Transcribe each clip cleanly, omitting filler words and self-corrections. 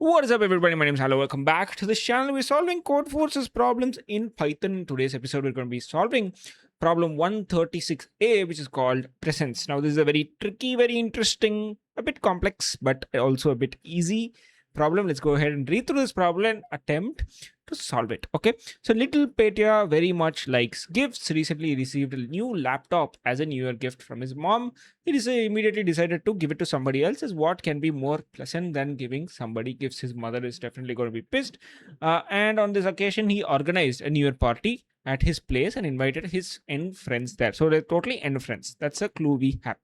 What is up, everybody? My name is Hello. Welcome back to this channel. We're solving Codeforces problems in Python. In today's episode, we're going to be solving problem 136a, which is called presence. Now, this is a very tricky, very interesting, a bit complex, but also a bit easy problem. Let's go ahead and read through this problem and attempt to solve it. Okay. So, little Petya very much likes gifts. Recently received a new laptop as a New Year gift from his mom. He immediately decided to give it to somebody else, as what can be more pleasant than giving somebody gifts. His mother is definitely going to be pissed. And on this occasion, he organized a New Year party at his place and invited his end friends there. So they're totally end friends. That's a clue we have.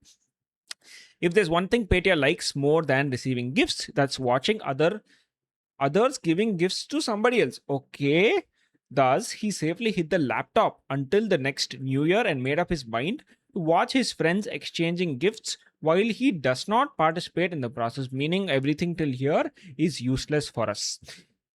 If there's one thing Petya likes more than receiving gifts, that's watching others giving gifts to somebody else. Okay. Thus, he safely hid the laptop until the next New Year and made up his mind to watch his friends exchanging gifts while he does not participate in the process, meaning everything till here is useless for us.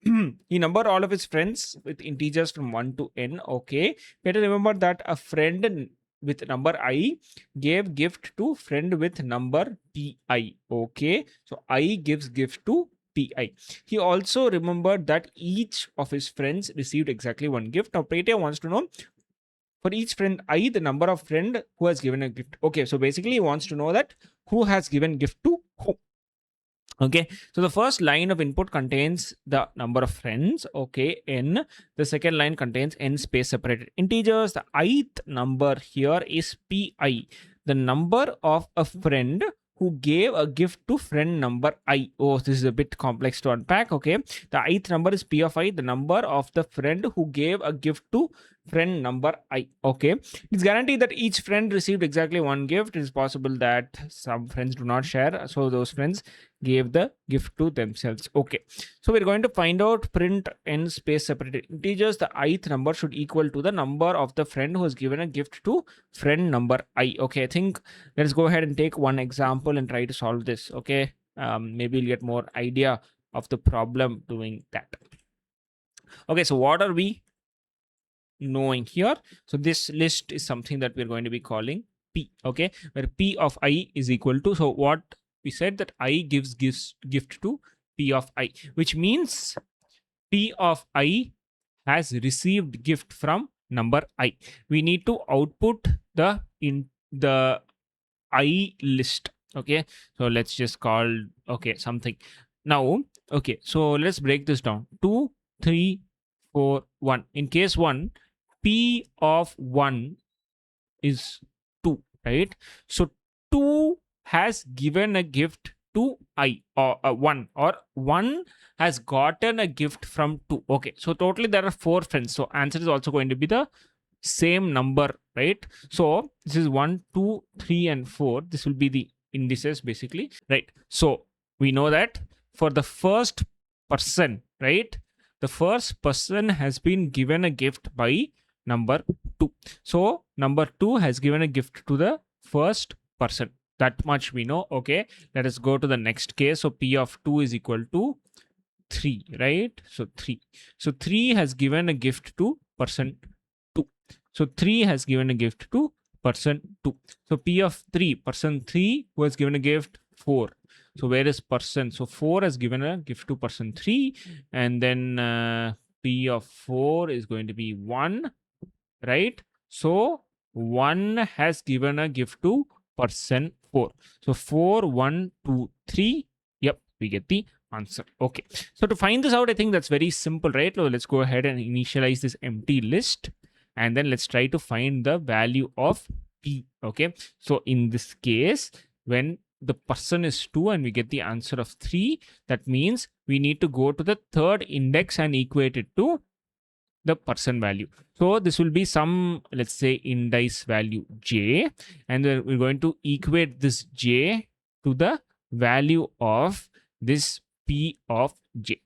He numbered all of his friends with integers from 1 to n. Okay. Better remember that a friend with number I gave gift to friend with number pi. Okay. So I gives gift to pi. He also remembered that each of his friends received exactly one gift. Now, Petya wants to know for each friend I the number of friend who has given a gift. Okay, so basically he wants to know that who has given gift to whom. Okay, so the first line of input contains the number of friends. Okay, n. The second line contains n space separated integers. The ith number here is pi, the number of a friend who gave a gift to friend number I. Oh, this is a bit complex to unpack. Okay, the ith number is p of I, the number of the friend who gave a gift to friend number I. Okay, it's guaranteed that each friend received exactly one gift. It is possible that some friends do not share, so those friends gave the gift to themselves. Okay, so we're going to find out print n space separated integers. The ith number should equal to the number of the friend who has given a gift to friend number I. Okay, I think let's go ahead and take one example and try to solve this. Okay, maybe you'll get more idea of the problem doing that. Okay, so what are we knowing here? So this list is something that we're going to be calling p. Okay, where p of I is equal to, so what we said that I gives gift to p of I, which means p of I has received gift from number I. We need to output the I list. Okay, so let's just call something now. Okay, so let's break this down. 2 3 4 1. In case 1, p of 1 is 2, right? So 2 has given a gift to I, or 1, or 1 has gotten a gift from 2. Okay, so totally there are 4 friends. So answer is also going to be the same number, right? So this is 1, 2, 3, and 4. This will be the indices basically, right? So we know that for the first person, right, the first person has been given a gift by number 2. So number 2 has given a gift to the first person. That much we know. Okay, let us go to the next case. So p of 2 is equal to 3, right? So 3. So 3 has given a gift to person 2. So 3 has given a gift to person 2. So p of 3, person 3 who has given a gift 4. So where is person? So 4 has given a gift to person 3, and then p of 4 is going to be 1, right? So 1 has given a gift to person 4. So 4, 1, 2, 3. Yep, we get the answer. Okay, so to find this out, I think that's very simple, right? So let's go ahead and initialize this empty list, and then let's try to find the value of p. Okay, so in this case, when the person is 2 and we get the answer of 3, that means we need to go to the third index and equate it to the person value. So this will be some, let's say, indice value j, and then we're going to equate this j to the value of this p of j.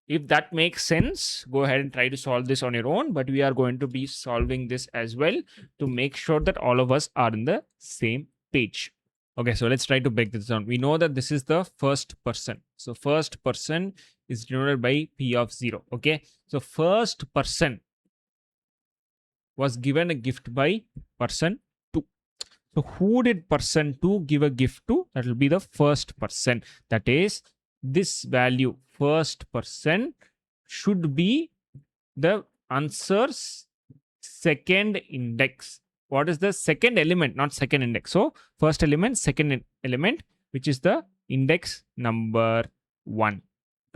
If that makes sense, go ahead and try to solve this on your own, but we are going to be solving this as well to make sure that all of us are in the same page. Okay, so let's try to break this down. We know that this is the first person. So first person is denoted by p of 0. Okay, so first person was given a gift by person 2. So who did person 2 give a gift to? That will be the first person. That is this value first percent should be the answer's second index. What is the second element, not second index? So first element, second element, which is the index number 1.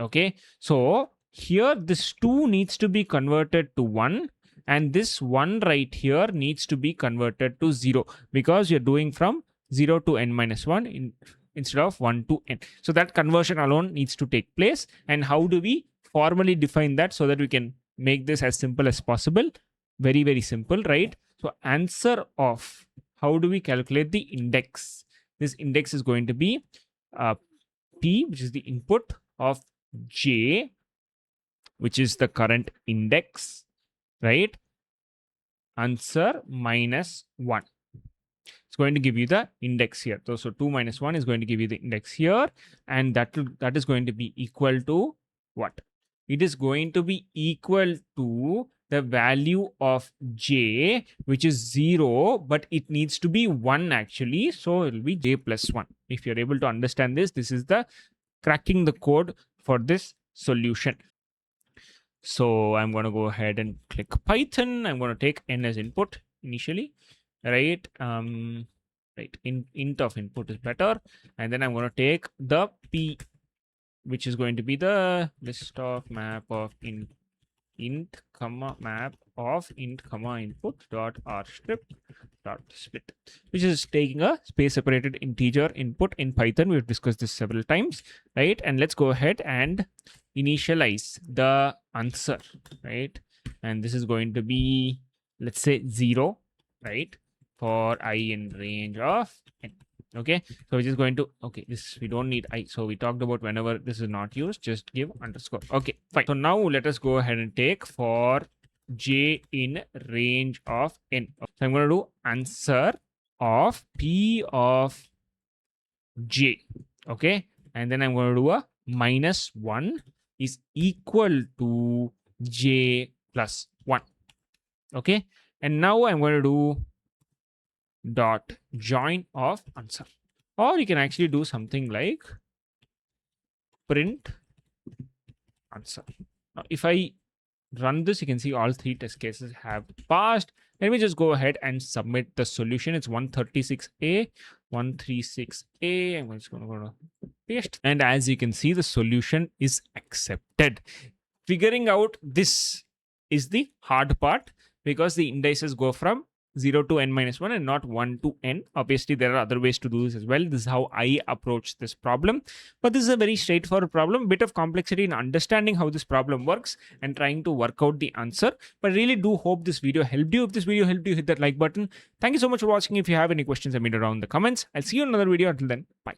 Okay, so here this 2 needs to be converted to 1, and this 1 right here needs to be converted to 0, because you're doing from 0 to n minus 1 instead of 1 to n. So that conversion alone needs to take place. And how do we formally define that so that we can make this as simple as possible? Very, very simple, right? So answer of, how do we calculate the index? This index is going to be P, which is the input, of J, which is the current index, right? Answer minus 1. It's going to give you the index here. So 2 minus 1 is going to give you the index here. And that is going to be equal to what? It is going to be equal to the value of J, which is 0, but it needs to be 1 actually. So it will be J plus 1. If you're able to understand this, this is the cracking the code for this solution. So I'm going to go ahead and click Python. I'm going to take n as input initially, right? Int of input is better. And then I'm going to take the P, which is going to be the list of map of int comma map of int comma input dot r strip dot split, which is taking a space separated integer input in Python. We've discussed this several times, right? And let's go ahead and initialize the answer, right? And this is going to be, let's say 0, right? For I in range of n. Okay, so we're just going to, okay, this we don't need I. So we talked about whenever this is not used, just give underscore. Okay, fine. So now let us go ahead and take for J in range of n. So I'm going to do answer of P of J. Okay, and then I'm going to do a minus 1 is equal to J plus 1. Okay, and now I'm going to do dot join of answer, or you can actually do something like print answer. Now if I run this, you can see all 3 test cases have passed. Let me just go ahead and submit the solution. It's 136A, 136A. I'm just going to go to paste, and as you can see, the solution is accepted. Figuring out this is the hard part, because the indices go from 0 to n minus 1 and not 1 to n. Obviously, there are other ways to do this as well. This is how I approach this problem. But this is a very straightforward problem. Bit of complexity in understanding how this problem works and trying to work out the answer. But I really do hope this video helped you. If this video helped you, hit that like button. Thank you so much for watching. If you have any questions, let me know down in the comments. I'll see you in another video. Until then, bye.